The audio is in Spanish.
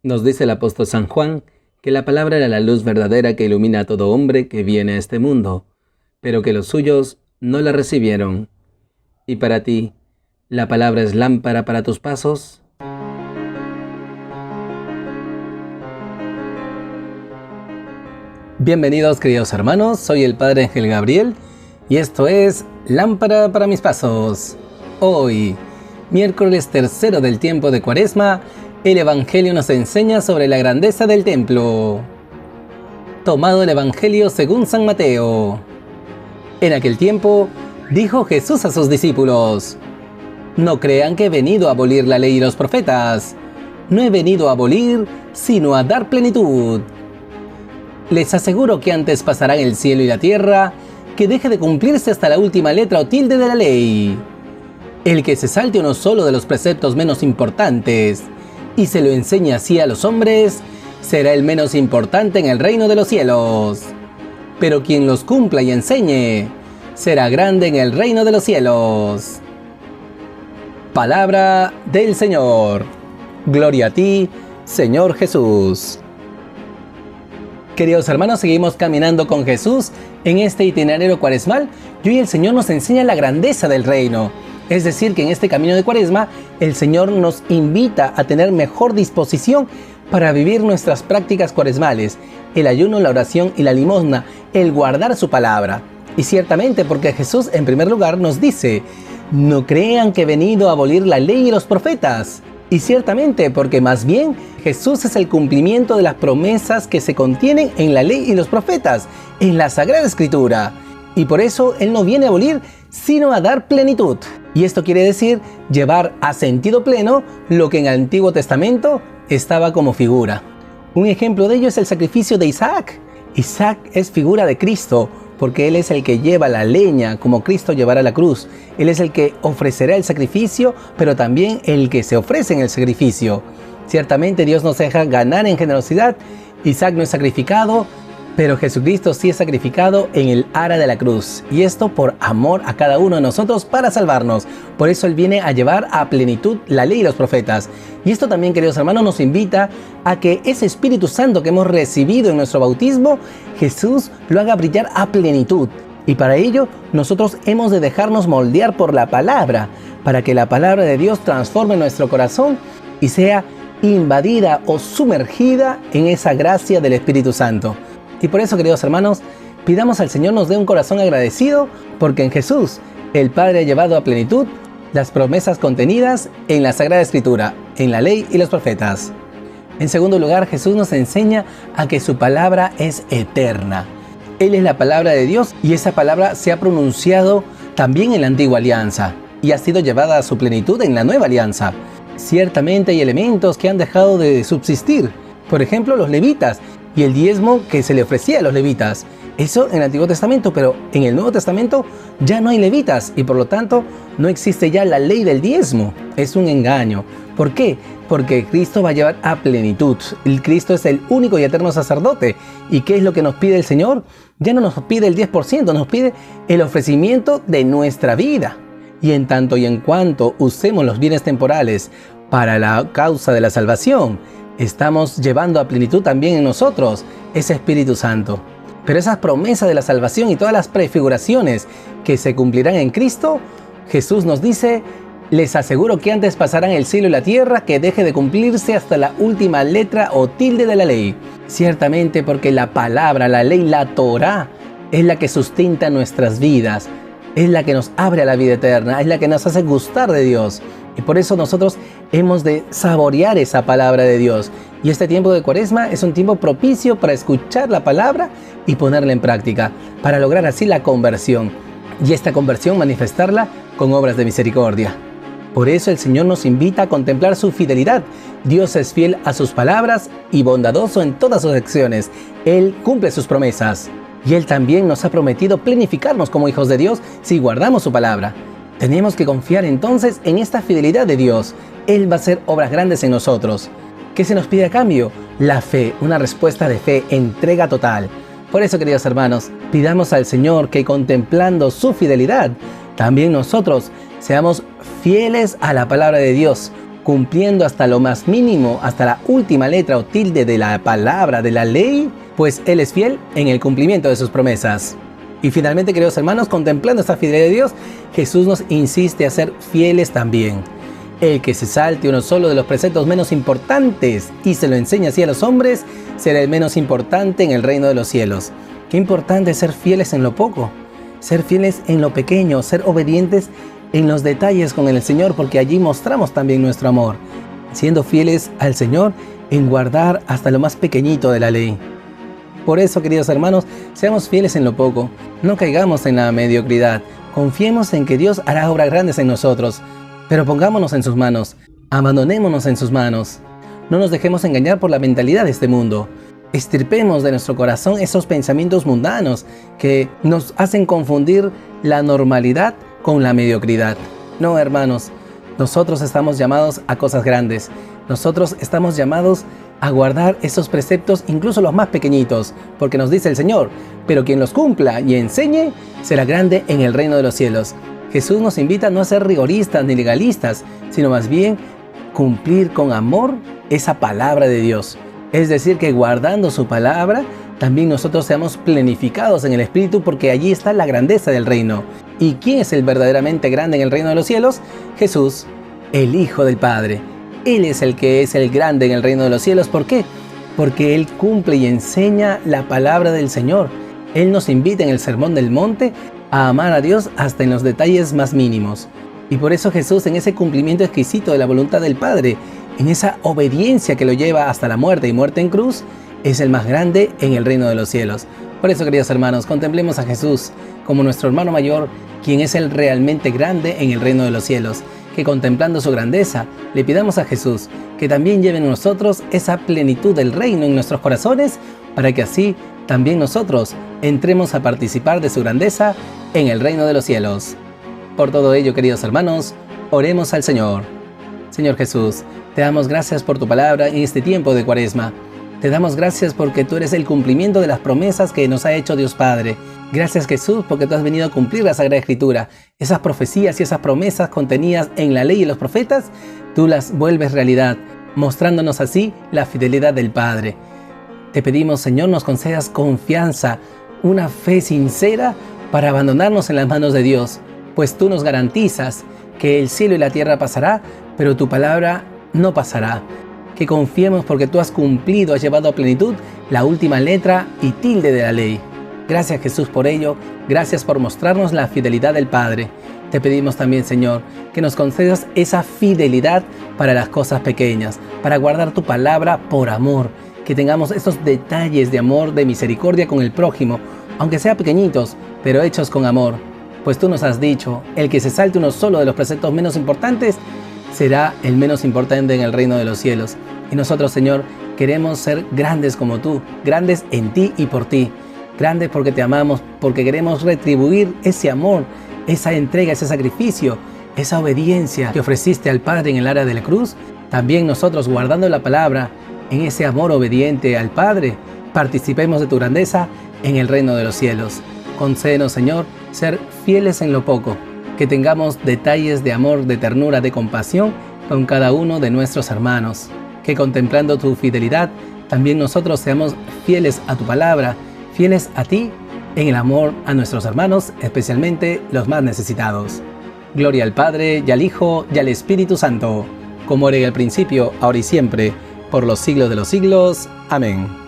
Nos dice el apóstol San Juan que la palabra era la luz verdadera que ilumina a todo hombre que viene a este mundo, pero que los suyos no la recibieron. ¿Y para ti, la palabra es lámpara para tus pasos? Bienvenidos, queridos hermanos, soy el Padre Ángel Gabriel y esto es Lámpara para mis pasos. Hoy, miércoles tercero del tiempo de Cuaresma, el Evangelio nos enseña sobre la grandeza del templo. Tomado el Evangelio según San Mateo. En aquel tiempo, dijo Jesús a sus discípulos: No crean que he venido a abolir la ley y los profetas. No he venido a abolir, sino a dar plenitud. Les aseguro que antes pasarán el cielo y la tierra, que deje de cumplirse hasta la última letra o tilde de la ley. El que se salte uno solo de los preceptos menos importantes y se lo enseñe así a los hombres, será el menos importante en el reino de los cielos. Pero quien los cumpla y enseñe, será grande en el reino de los cielos. Palabra del Señor. Gloria a ti, Señor Jesús. Queridos hermanos, seguimos caminando con Jesús en este itinerario cuaresmal y hoy el Señor nos enseña la grandeza del reino. Es decir, que en este camino de Cuaresma, el Señor nos invita a tener mejor disposición para vivir nuestras prácticas cuaresmales, el ayuno, la oración y la limosna, el guardar su palabra. Y ciertamente porque Jesús en primer lugar nos dice: no crean que he venido a abolir la ley y los profetas. Y ciertamente porque más bien Jesús es el cumplimiento de las promesas que se contienen en la ley y los profetas, en la Sagrada Escritura. Y por eso Él no viene a abolir, sino a dar plenitud. Y esto quiere decir llevar a sentido pleno lo que en el Antiguo Testamento estaba como figura. Un ejemplo de ello es el sacrificio de Isaac. Isaac es figura de Cristo, porque Él es el que lleva la leña, como Cristo llevará la cruz. Él es el que ofrecerá el sacrificio, pero también el que se ofrece en el sacrificio. Ciertamente Dios nos deja ganar en generosidad. Isaac no es sacrificado, pero Jesucristo sí es sacrificado en el ara de la cruz. Y esto por amor a cada uno de nosotros para salvarnos. Por eso Él viene a llevar a plenitud la ley y los profetas. Y esto también, queridos hermanos, nos invita a que ese Espíritu Santo que hemos recibido en nuestro bautismo, Jesús lo haga brillar a plenitud. Y para ello, nosotros hemos de dejarnos moldear por la palabra, para que la palabra de Dios transforme nuestro corazón y sea invadida o sumergida en esa gracia del Espíritu Santo. Y por eso, queridos hermanos, pidamos al Señor nos dé un corazón agradecido, porque en Jesús el Padre ha llevado a plenitud las promesas contenidas en la Sagrada Escritura, en la ley y los profetas. En segundo lugar, Jesús nos enseña a que su palabra es eterna. Él es la palabra de Dios y esa palabra se ha pronunciado también en la antigua alianza y ha sido llevada a su plenitud en la nueva alianza. Ciertamente hay elementos que han dejado de subsistir, por ejemplo los levitas y el diezmo que se le ofrecía a los levitas. Eso en el Antiguo Testamento, pero en el Nuevo Testamento ya no hay levitas y por lo tanto no existe ya la ley del diezmo. Es un engaño. ¿Por qué? Porque Cristo va a llevar a plenitud. El Cristo es el único y eterno sacerdote. ¿Y qué es lo que nos pide el Señor? Ya no nos pide el 10%, nos pide el ofrecimiento de nuestra vida. Y en tanto y en cuanto usemos los bienes temporales para la causa de la salvación, estamos llevando a plenitud también en nosotros ese Espíritu Santo. Pero esas promesas de la salvación y todas las prefiguraciones que se cumplirán en Cristo, Jesús nos dice: les aseguro que antes pasarán el cielo y la tierra, que deje de cumplirse hasta la última letra o tilde de la ley. Ciertamente porque la palabra, la ley, la Torá, es la que sustenta nuestras vidas, es la que nos abre a la vida eterna, es la que nos hace gustar de Dios. Y por eso nosotros hemos de saborear esa palabra de Dios. Y este tiempo de Cuaresma es un tiempo propicio para escuchar la palabra y ponerla en práctica, para lograr así la conversión. Y esta conversión manifestarla con obras de misericordia. Por eso el Señor nos invita a contemplar su fidelidad. Dios es fiel a sus palabras y bondadoso en todas sus acciones. Él cumple sus promesas. Y Él también nos ha prometido plenificarnos como hijos de Dios si guardamos su palabra. Tenemos que confiar entonces en esta fidelidad de Dios. Él va a hacer obras grandes en nosotros. ¿Qué se nos pide a cambio? La fe, una respuesta de fe, entrega total. Por eso, queridos hermanos, pidamos al Señor que contemplando su fidelidad, también nosotros seamos fieles a la palabra de Dios, cumpliendo hasta lo más mínimo, hasta la última letra o tilde de la palabra, de la ley, pues Él es fiel en el cumplimiento de sus promesas. Y finalmente, queridos hermanos, contemplando esta fidelidad de Dios, Jesús nos insiste a ser fieles también. El que se salte uno solo de los preceptos menos importantes y se lo enseña así a los hombres, será el menos importante en el reino de los cielos. Qué importante es ser fieles en lo poco, ser fieles en lo pequeño, ser obedientes en los detalles con el Señor, porque allí mostramos también nuestro amor, siendo fieles al Señor en guardar hasta lo más pequeñito de la ley. Por eso, queridos hermanos, seamos fieles en lo poco, no caigamos en la mediocridad, confiemos en que Dios hará obras grandes en nosotros, pero pongámonos en sus manos, abandonémonos en sus manos. No nos dejemos engañar por la mentalidad de este mundo. Estirpemos de nuestro corazón esos pensamientos mundanos que nos hacen confundir la normalidad con la mediocridad. No, hermanos, nosotros estamos llamados a cosas grandes. Nosotros estamos llamados a guardar esos preceptos, incluso los más pequeñitos, porque nos dice el Señor, pero quien los cumpla y enseñe será grande en el reino de los cielos. Jesús nos invita a no ser rigoristas ni legalistas, sino más bien cumplir con amor esa palabra de Dios. Es decir, que guardando su palabra, también nosotros seamos plenificados en el Espíritu, porque allí está la grandeza del reino. ¿Y quién es el verdaderamente grande en el reino de los cielos? Jesús, el Hijo del Padre. Él es el que es el grande en el reino de los cielos. ¿Por qué? Porque Él cumple y enseña la palabra del Señor. Él nos invita en el Sermón del Monte a amar a Dios hasta en los detalles más mínimos. Y por eso Jesús, en ese cumplimiento exquisito de la voluntad del Padre, en esa obediencia que lo lleva hasta la muerte y muerte en cruz, es el más grande en el reino de los cielos. Por eso, queridos hermanos, contemplemos a Jesús como nuestro hermano mayor, quien es el realmente grande en el reino de los cielos. Que contemplando su grandeza, le pidamos a Jesús que también lleve en nosotros esa plenitud del reino en nuestros corazones, para que así también nosotros entremos a participar de su grandeza en el reino de los cielos. Por todo ello, queridos hermanos, oremos al Señor. Señor Jesús, te damos gracias por tu palabra en este tiempo de Cuaresma. Te damos gracias porque tú eres el cumplimiento de las promesas que nos ha hecho Dios Padre. Gracias, Jesús, porque tú has venido a cumplir la Sagrada Escritura. Esas profecías y esas promesas contenidas en la ley y los profetas, tú las vuelves realidad, mostrándonos así la fidelidad del Padre. Te pedimos, Señor, nos concedas confianza, una fe sincera para abandonarnos en las manos de Dios, pues tú nos garantizas que el cielo y la tierra pasará, pero tu palabra no pasará. Que confiemos porque tú has cumplido, has llevado a plenitud la última letra y tilde de la ley. Gracias, Jesús, por ello. Gracias por mostrarnos la fidelidad del Padre. Te pedimos también, Señor, que nos concedas esa fidelidad para las cosas pequeñas, para guardar tu palabra por amor, que tengamos esos detalles de amor, de misericordia con el prójimo, aunque sean pequeñitos, pero hechos con amor. Pues tú nos has dicho, el que se salte uno solo de los preceptos menos importantes, será el menos importante en el reino de los cielos. Y nosotros, Señor, queremos ser grandes como tú, grandes en ti y por ti. Grandes porque te amamos, porque queremos retribuir ese amor, esa entrega, ese sacrificio, esa obediencia que ofreciste al Padre en el área de la cruz. También nosotros, guardando la palabra, en ese amor obediente al Padre, participemos de tu grandeza en el reino de los cielos. Concédenos, Señor, ser fieles en lo poco, que tengamos detalles de amor, de ternura, de compasión con cada uno de nuestros hermanos. Que contemplando tu fidelidad, también nosotros seamos fieles a tu palabra, fieles a ti en el amor a nuestros hermanos, especialmente los más necesitados. Gloria al Padre, y al Hijo, y al Espíritu Santo, como era en el principio, ahora y siempre, por los siglos de los siglos. Amén.